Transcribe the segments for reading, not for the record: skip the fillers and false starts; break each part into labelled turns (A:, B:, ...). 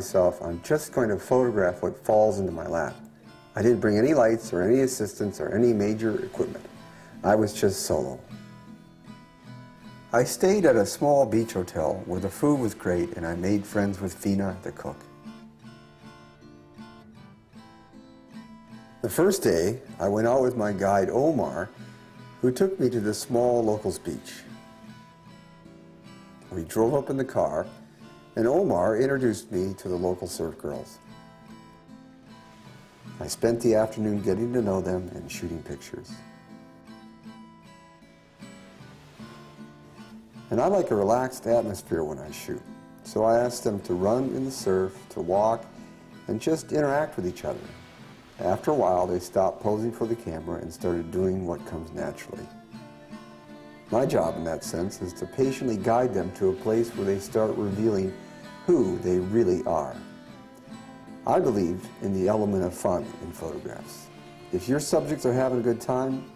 A: myself, I'm just going to photograph what falls into my lap. I didn't bring any lights or any assistants or any major equipment. I was just solo. I stayed at a small beach hotel where the food was great and I made friends with Fina, the cook. The first day, I went out with my guide Omar, who took me to the small locals beach. We drove up in the car, and Omar introduced me to the local surf girls. I spent the afternoon getting to know them and shooting pictures. And I like a relaxed atmosphere when I shoot, so I asked them to run in the surf, to walk, and just interact with each other. After a while, they stopped posing for the camera and started doing what comes naturally. My job in that sense is to patiently guide them to a place where they start revealing who they really are. I believe in the element of fun in photographs. If your subjects are having a good time,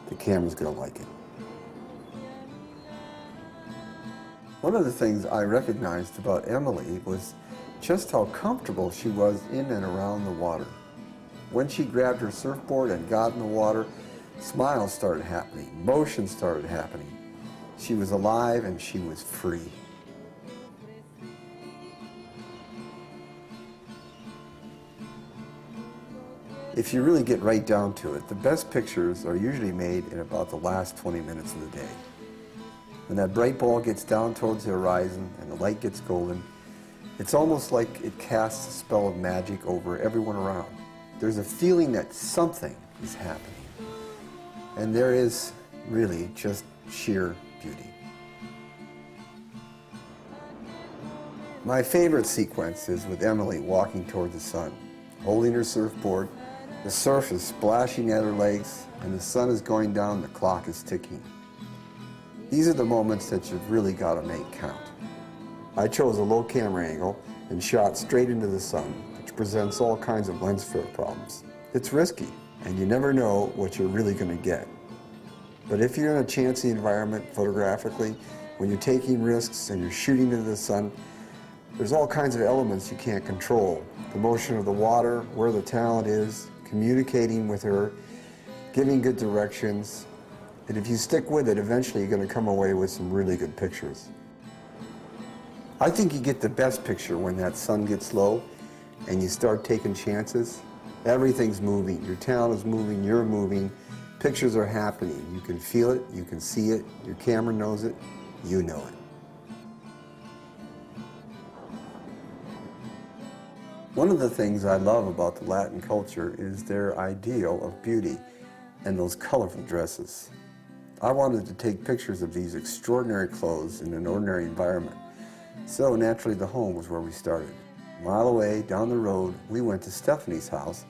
A: the camera's going to like it. One of the things I recognized about Emily was just how comfortable she was in and around the water. When she grabbed her surfboard and got in the water, smiles started happening, motion started happening. She was alive and she was free. If you really get right down to it, the best pictures are usually made in about the last 20 minutes of the day. When that bright ball gets down towards the horizon and the light gets golden, it's almost like it casts a spell of magic over everyone around. There's a feeling that something is happening. And there is really just sheer beauty. My favorite sequence is with Emily walking toward the sun, holding her surfboard. The surf is splashing at her legs, and the sun is going down, the clock is ticking. These are the moments that you've really got to make count. I chose a low camera angle and shot straight into the sun, which presents all kinds of lens flare problems. It's risky, and you never know what you're really going to get. But if you're in a chancy environment photographically, when you're taking risks and you're shooting into the sun, there's all kinds of elements you can't control. The motion of the water, where the talent is, communicating with her, giving good directions. And if you stick with it, eventually you're going to come away with some really good pictures. I think you get the best picture when that sun gets low and you start taking chances. Everything's moving. Your talent is moving, you're moving. Pictures are happening. You can feel it, you can see it, your camera knows it, you know it. One of the things I love about the Latin culture is their ideal of beauty and those colorful dresses. I wanted to take pictures of these extraordinary clothes in an ordinary environment. So naturally the home was where we started. A mile away, down the road, we went to Stephanie's house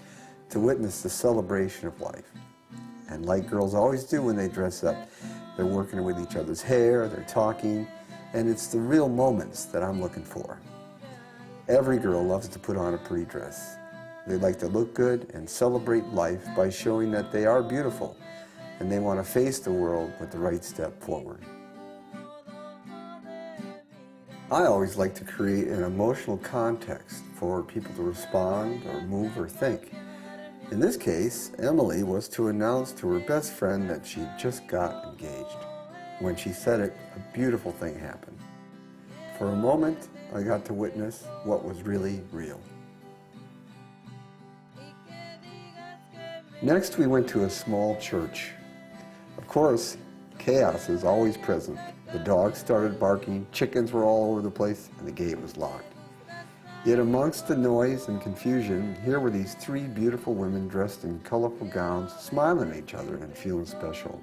A: to witness the celebration of life. And like girls always do when they dress up, they're working with each other's hair, they're talking, and it's the real moments that I'm looking for. Every girl loves to put on a pretty dress. They like to look good and celebrate life by showing that they are beautiful, and they want to face the world with the right step forward. I always like to create an emotional context for people to respond or move or think. In this case, Emily was to announce to her best friend that she just got engaged. When she said it, a beautiful thing happened. For a moment, I got to witness what was really real. Next, we went to a small church. Of course, chaos is always present. The dogs started barking, chickens were all over the place, and the gate was locked. Yet amongst the noise and confusion, here were these three beautiful women dressed in colorful gowns, smiling at each other and feeling special.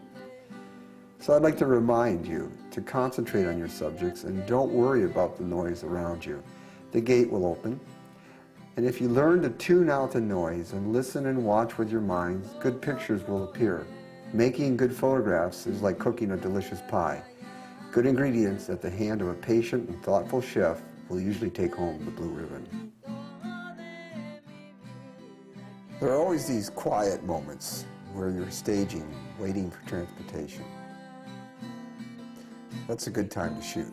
A: So I'd like to remind you to concentrate on your subjects and don't worry about the noise around you. The gate will open. And if you learn to tune out the noise and listen and watch with your minds, good pictures will appear. Making good photographs is like cooking a delicious pie. Good ingredients at the hand of a patient and thoughtful chef will usually take home the blue ribbon. There are always these quiet moments where you're staging, waiting for transportation. That's a good time to shoot.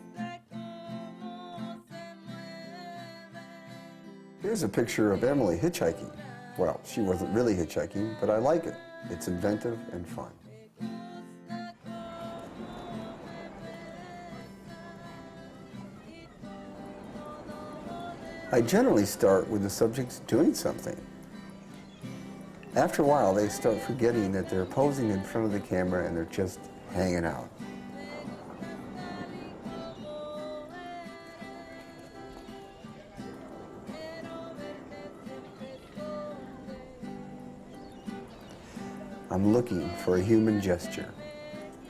A: Here's a picture of Emily hitchhiking. Well, she wasn't really hitchhiking, but I like it. It's inventive and fun. I generally start with the subjects doing something. After a while, they start forgetting that they're posing in front of the camera and they're just hanging out. I'm looking for a human gesture,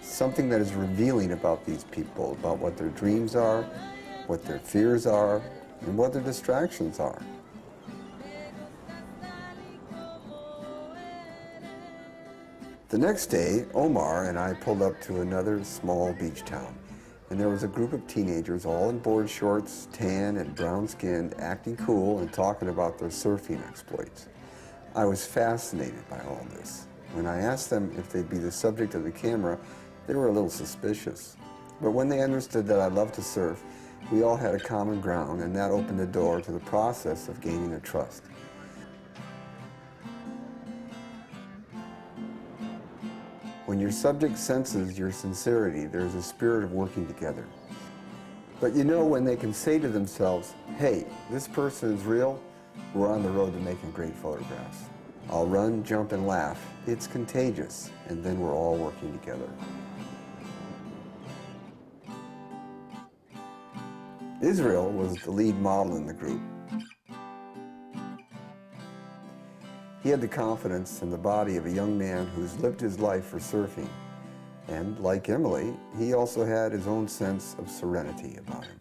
A: something that is revealing about these people, about what their dreams are, what their fears are, and what their distractions are. The next day, Omar and I pulled up to another small beach town, and there was a group of teenagers all in board shorts, tan and brown-skinned, acting cool and talking about their surfing exploits. I was fascinated by all this. When I asked them if they'd be the subject of the camera, they were a little suspicious. But when they understood that I loved to surf, we all had a common ground, and that opened the door to the process of gaining their trust. When your subject senses your sincerity, there's a spirit of working together. But you know, when they can say to themselves, hey, this person is real, we're on the road to making great photographs. I'll run, jump, and laugh. It's contagious, and then we're all working together. Israel was the lead model in the group. He had the confidence and the body of a young man who's lived his life for surfing. And like Emily, he also had his own sense of serenity about him.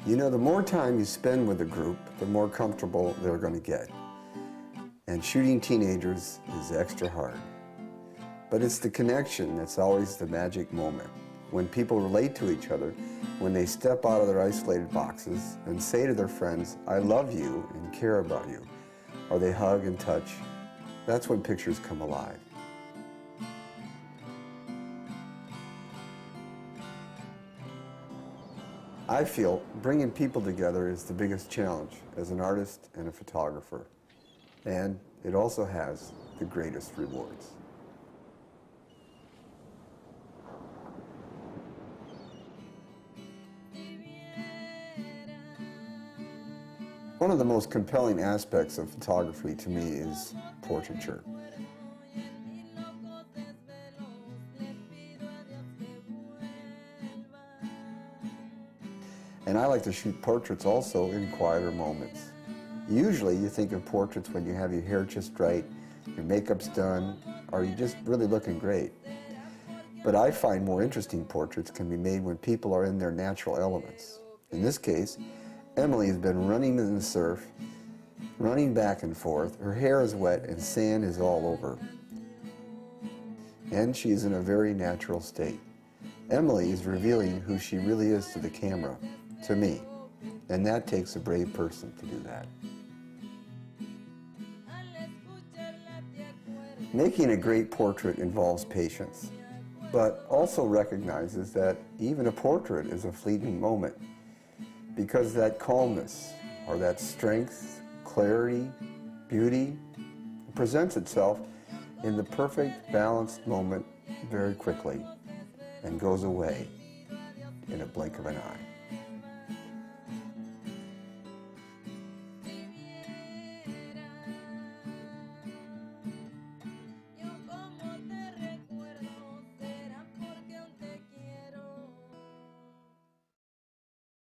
A: You know, the more time you spend with a group, the more comfortable they're going to get. And shooting teenagers is extra hard. But it's the connection that's always the magic moment. When people relate to each other, when they step out of their isolated boxes and say to their friends, I love you and care about you, or they hug and touch, that's when pictures come alive. I feel bringing people together is the biggest challenge as an artist and a photographer. And it also has the greatest rewards. One of the most compelling aspects of photography to me is portraiture. And I like to shoot portraits also in quieter moments. Usually you think of portraits when you have your hair just right, your makeup's done, or you're just really looking great. But I find more interesting portraits can be made when people are in their natural elements. In this case, Emily has been running in the surf, running back and forth. Her hair is wet and sand is all over. And she's in a very natural state. Emily is revealing who she really is to the camera, to me. And that takes a brave person to do that. Making a great portrait involves patience, but also recognizes that even a portrait is a fleeting moment, because that calmness or that strength, clarity, beauty presents itself in the perfect balanced moment very quickly and goes away in a blink of an eye.